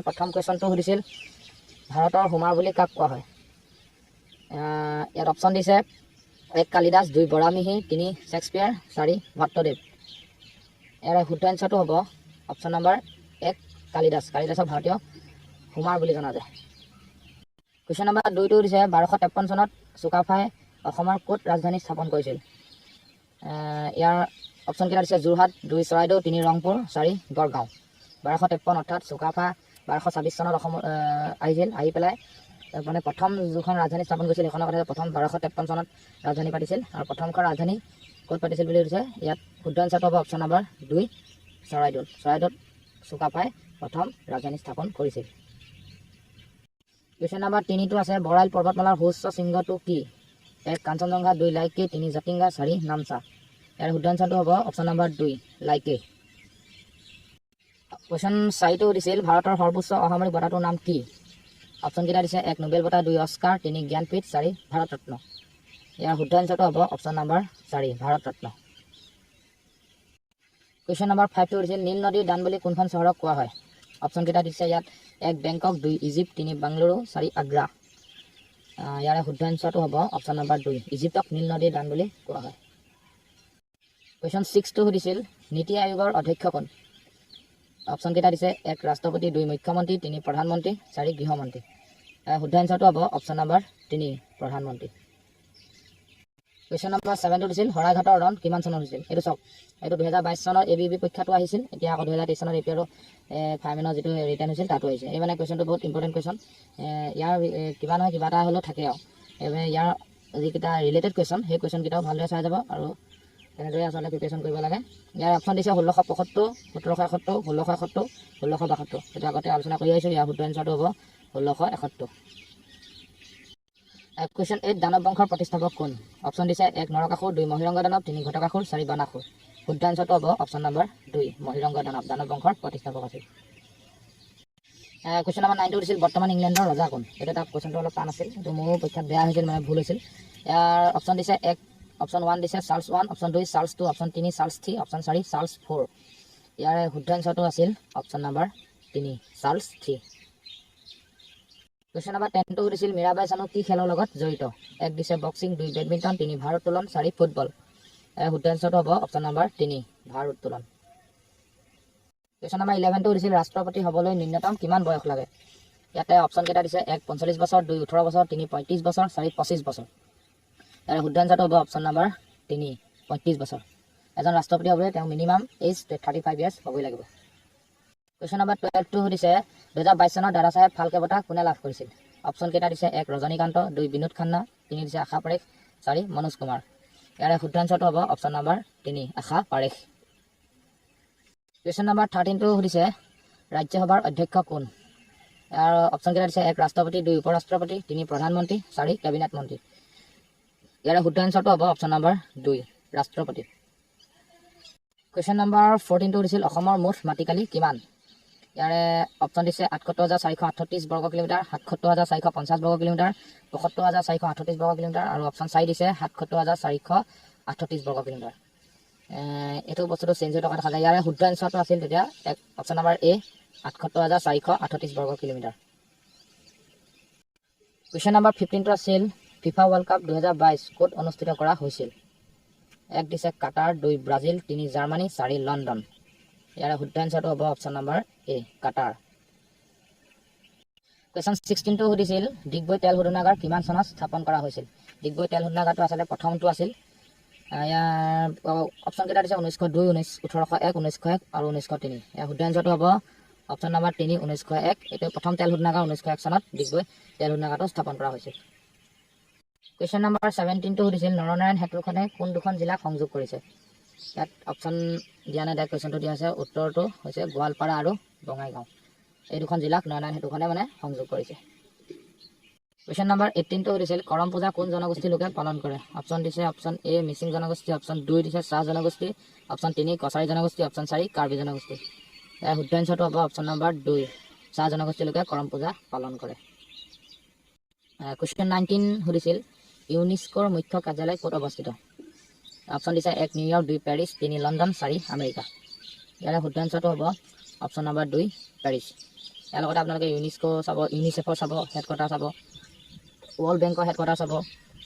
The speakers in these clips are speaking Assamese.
ইয়াৰ প্ৰথম কুৱেশ্যনটো সুধিছিল ভাৰতৰ হোমাৰ বুলি কাক কোৱা হয়। ইয়াত অপশ্যন দিছে 1 কালিদাস, 2 বৰামিহি, 3 শেক্সপিয়াৰ, 4 ভট্টদেৱ। ইয়াৰ শুদ্ধ এনচাৰটো হ'ব অপশ্যন নম্বৰ 1 কালিদাস। কালিদাসক ভাৰতীয় হোমাৰ বুলি জনা যায়। কুৱেশ্যন নম্বৰ 2টো দিছে 1253 চনত চুকাফাই অসমৰ ক'ত ৰাজধানী স্থাপন কৰিছিল। ইয়াৰ অপশ্যন কেইটা দিছে যোৰহাট, 2 চৰাইদেউ, 3 ৰংপুৰ, 4 গড়গাঁও। 1253 অৰ্থাৎ চুকাফা 1226 চনত অসম আহিছিল। আহি পেলাই মানে প্ৰথম যিখন ৰাজধানী স্থাপন কৰিছিল সেইখনৰ কথা প্ৰথম 1253 চনত ৰাজধানী পাতিছিল। আৰু প্ৰথমখন ৰাজধানী ক'ত পাতিছিল বুলি সুধিছে। ইয়াত শুদ্ধ এনচাৰটো হ'ব অপশ্যন নম্বৰ 2 চৰাইদেউত। চৰাইদেউত চুকাফাই প্ৰথম ৰাজধানী স্থাপন কৰিছিল। কুৱেশ্যন নম্বৰ 3টো আছে বৰাইল পৰ্বতমালাৰ সুউচ্চ শৃংগটো কি। 1 কাঞ্চনজংঘা, 2 লাইকে, 3 জাতিংগা, 4 নামচা। ইয়াৰ শুদ্ধ এনচাৰটো হ'ব অপশ্যন নম্বৰ 2 লাইকে। কুৱেশ্যন 4টো দিছিল ভাৰতৰ সৰ্বোচ্চ অসামৰিক বঁটাটোৰ নাম কি। অপশ্যন কেইটা দিছে 1 নোবেল বঁটা, 2 অস্কাৰ, 3 জ্ঞানপীঠ, 4 ভাৰত ৰত্ন। ইয়াৰ শুদ্ধ এনচাৰটো হ'ব option number 4 Bharat Ratna. Question number 5টো দিছিল নীল নদীৰ দান বুলি কোনখন চহৰক কোৱা হয়। অপশ্যন কেইটা দিছে ইয়াত 1 বেংকক, 2 ইজিপ্ত, 3 বাংগালুৰু, 4 আগ্ৰা। ইয়াৰে শুদ্ধ এনচাৰটো হ'ব অপশ্যন নম্বৰ 2 ইজিপ্তক নীল নদীৰ দান বুলি কোৱা হয়। কুৱেশ্যন 6টো সুধিছিল নীতি আয়োগৰ অধ্যক্ষ কোন। অপশ্যন কেইটা দিছে 1 ৰাষ্ট্ৰপতি, 2 মুখ্যমন্ত্ৰী, 3 প্ৰধানমন্ত্ৰী, 4 গৃহমন্ত্ৰী। শুদ্ধ এনচাৰটো হ'ব অপশ্যন নম্বৰ 3 প্ৰধানমন্ত্ৰী। কুৱেশ্যন নম্বৰ 7টো দিছিল শৰাইঘাটৰ ৰণ কিমান চনত হৈছিল। এইটো চাওক, এইটো 2022 চনৰ ABB পৰীক্ষাটো আহিছিল। এতিয়া আকৌ 2023 চনত এপিয়াৰো ফাইমেনৰ যিটো ৰিটাৰ্ণ হৈছিল তাতো আহিছে। এই মানে কুৱেশ্যনটো বহুত ইম্পৰ্টেণ্ট কুৱেশ্যন। ইয়াৰ কিবা নহয় কিবা এটা হ'লেও থাকে আৰু ইয়াৰ যিকেইটা ৰিলেটেড কুৱেশ্যন সেই কুৱেশ্যনকেইটাও ভালদৰে চাই যাব আৰু তেনেদৰে আচলতে প্ৰিপেৰেশ্যন কৰিব লাগে। ইয়াৰ অপশ্যন দিছে 1675, 1771, 1671, 1672। সেইটো আগতে আলোচনা কৰি আহিছোঁ। ইয়াৰ শুদ্ধ এনচাৰটো হ'ব 1671। কুৱেশ্যন 8 দানৱ বংশৰ প্ৰতিষ্ঠাপক কোন। অপশ্যন দিছে 1 নৰকাসুৰ, 2 মহিৰংগ দানৱ, 3 ঘটকাসুৰ, 4 বানাসুৰ। শুদ্ধ এনচাৰটো হ'ব অপশ্যন নম্বৰ 2 মহিৰংগ দানৱ দানৱ বংশৰ প্ৰতিষ্ঠাপক আছিল। কুৱেশ্যন নম্বৰ 9টো দিছিল বৰ্তমান ইংলেণ্ডৰ ৰজা কোন। এইটো এটা কুৱেশ্যনটো অলপ টান আছিল, এইটো মোৰো পৰীক্ষাত বেয়া হৈছিল, মানে ভুল হৈছিল। ইয়াৰ অপশ্যন দিছে 1 অপশ্যন 1 দিছে Charles 1, option 2 Charles 2, option 3 Charles 3, option 4 Charles 4। ইয়াৰে শুদ্ধ এনচাৰটো আছিল option number 3 Charles 3। Question number 10টো সুধিছিল মীৰাবাই চানু কি খেলৰ লগত জড়িত। 1 দিছে বক্সিং, 2 বেডমিণ্টন, 3 ভাৰোত্তোলন, 4 ফুটবল। শুদ্ধ এনচাৰটো হ'ব অপশ্যন নম্বৰ 3 ভাৰোত্তোলন। কুৱেশ্যন নম্বৰ 11টো সুধিছিল ৰাষ্ট্ৰপতি হ'বলৈ ন্যূনতম কিমান বয়স লাগে। ইয়াতে অপশ্যন কেইটা দিছে 1 45 বছৰ, 2 18 বছৰ, 3 35 বছৰ, 4 25 বছৰ। ইয়াৰ শুদ্ধ এনচাৰটো হ'ব অপশ্যন নম্বৰ 3 35 বছৰ। এজন ৰাষ্ট্ৰপতি হ'বলৈ তেওঁ মিনিমাম এজ 35 ইয়াৰ্ছ হ'বই লাগিব। কুৱেশ্যন নম্বৰ 12টো সুধিছে 2022 চনত দাদা চাহেব ফাল্কে বঁটা কোনে লাভ কৰিছিল। অপশ্যন কেইটা দিছে 1 ৰজনীকান্ত, 2 বিনোদ খান্না, 3 দিছে আশা পাৰেখ, 4 মনোজ কুমাৰ। ইয়াৰে শুদ্ধ এনচাৰটো হ'ব অপশ্যন নম্বৰ 3 আশা পাৰেখ। কুৱেশ্যন নম্বৰ 13টো সুধিছে ৰাজ্যসভাৰ অধ্যক্ষ কোন। ইয়াৰ অপশ্যন কেইটা দিছে 1 ৰাষ্ট্ৰপতি, 2 উপ ৰাষ্ট্ৰপতি, 3 প্ৰধানমন্ত্ৰী, 4 কেবিনেট মন্ত্ৰী। ইয়াৰে শুদ্ধ এনচাৰটো হ'ব অপশ্যন নম্বৰ 2 ৰাষ্ট্ৰপতি। কুৱেশ্যন নম্বৰ 14টো সুধিছিল অসমৰ মুঠ মাটিকালি কিমান। ইয়াৰে অপশ্যন দিছে ৭৮,৪৩৮ বৰ্গ কিলোমিটাৰ, ৭৭,৪50 বৰ্গ কিলোমিটাৰ, ৭৫,৪38 বৰ্গ কিলোমিটাৰ আৰু অপশ্যন 4 দিছে ৭৭,৪38 বৰ্গ কিলোমিটাৰ। এইটো বস্তুটো চেঞ্জ হৈ থকা দেখা যায়। ইয়াৰে শুদ্ধ এনচাৰটো আছিল তেতিয়া অপশ্যন নম্বৰ A ৭৮,৪38 বৰ্গ কিলোমিটাৰ। কুৱেশ্যন নম্বৰ 15টো আছিল ফিফা ৱৰ্ল্ড কাপ 2022 ক'ত অনুষ্ঠিত কৰা হৈছিল। 1 দিছে কাটাৰ, 2 ব্ৰাজিল, 3 জাৰ্মানী, 4 লণ্ডন। ইয়াৰে শুদ্ধ এনচাৰটো হ'ব option number A Qatar. Question 16টো সুধিছিল ডিগবৈ তেল শোধনাগাৰ কিমান চনত স্থাপন কৰা হৈছিল। ডিগবৈ তেল শোধনাগাৰটো আচলতে প্ৰথমটো আছিল। ইয়াৰ অপশ্যন কেইটা দিছে 1902, 1801, 1901 আৰু 1903। ইয়াৰ শুদ্ধ এনচাৰটো হ'ব অপশ্যন নম্বৰ 3 1901। এইটো প্ৰথম তেল শোধনাগাৰ 1901 চনত ডিগবৈ তেল শোধনাগাৰটো স্থাপন কৰা হৈছিল। কুৱেশ্যন নম্বৰ 17টো সুধিছিল নৰনাৰায়ণ সেতুখনে কোন দুখন জিলাক সংযোগ কৰিছে। ইয়াত অপশ্যন দিয়া নাই, ডাইৰেক্ট কুৱেশ্যনটো দিয়া আছে। উত্তৰটো হৈছে গোৱালপাৰা আৰু বঙাইগাঁও। এই দুখন জিলাক নৰনাৰায়ণ সেতুখনে মানে সংযোগ কৰিছে। কুৱেশ্যন নম্বৰ 18টো সুধিছিল কৰম পূজা কোন জনগোষ্ঠীৰ লোকে পালন কৰে। অপশ্যন দিছে অপশ্যন A মিচিং জনগোষ্ঠী, অপশ্যন 2 দিছে চাহ জনগোষ্ঠী, অপশ্যন 3 কছাৰী জনগোষ্ঠী, অপশ্যন 4 কাৰ্বি জনগোষ্ঠী। ইয়াৰ শুদ্ধ এনচাৰটো হ'ব অপশ্যন নম্বৰ 2 চাহ জনগোষ্ঠীৰ লোকে কৰম পূজা পালন কৰে। কুৱেশ্যন 19 সুধিছিল ইউনেস্কোৰ মুখ্য কাৰ্যালয় ক'ত অৱস্থিত। অপশ্যন দিছে 1 নিউয়ৰ্ক, 2 পেৰিছ, 3 লণ্ডন, 4 আমেৰিকা। ইয়াৰে শুদ্ধ এনচাৰটো হ'ব অপশ্যন নম্বৰ 2 পেৰিছ। ইয়াৰ লগতে আপোনালোকে ইউনেস্কো চাব, ইউনিচেফৰ চাব হেডকোৱাৰ্টাৰ চাব, ৱৰ্ল্ড বেংকৰ হেডকোৱাৰ্টাৰ চাব,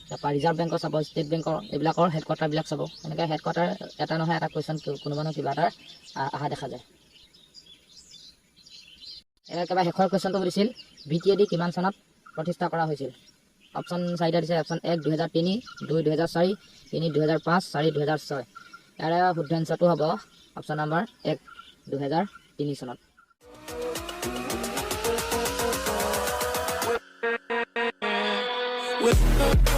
তাৰপৰা ৰিজাৰ্ভ বেংকৰ চাব, ষ্টেট বেংকৰ এইবিলাকৰ হেডকোৱাৰ্টাৰবিলাক চাব। এনেকৈ হেডকোৱাৰ্টাৰ এটা নহয় এটা কুৱেশ্যন কোনোবা নহয় কিবা এটা অহা দেখা যায়। একেবাৰে শেষৰ কুৱেশ্যনটো সুধিছিল BTAD কিমান চনত প্ৰতিষ্ঠা কৰা হৈছিল? অপশ্যন 4টা দিছে। অপশ্যন 1 2003, 2 2004, 3 2005, 4 2006। ইয়াৰে শুদ্ধ এনচাৰটো হ'ব অপশ্যন নম্বৰ 1 2003 চনত। with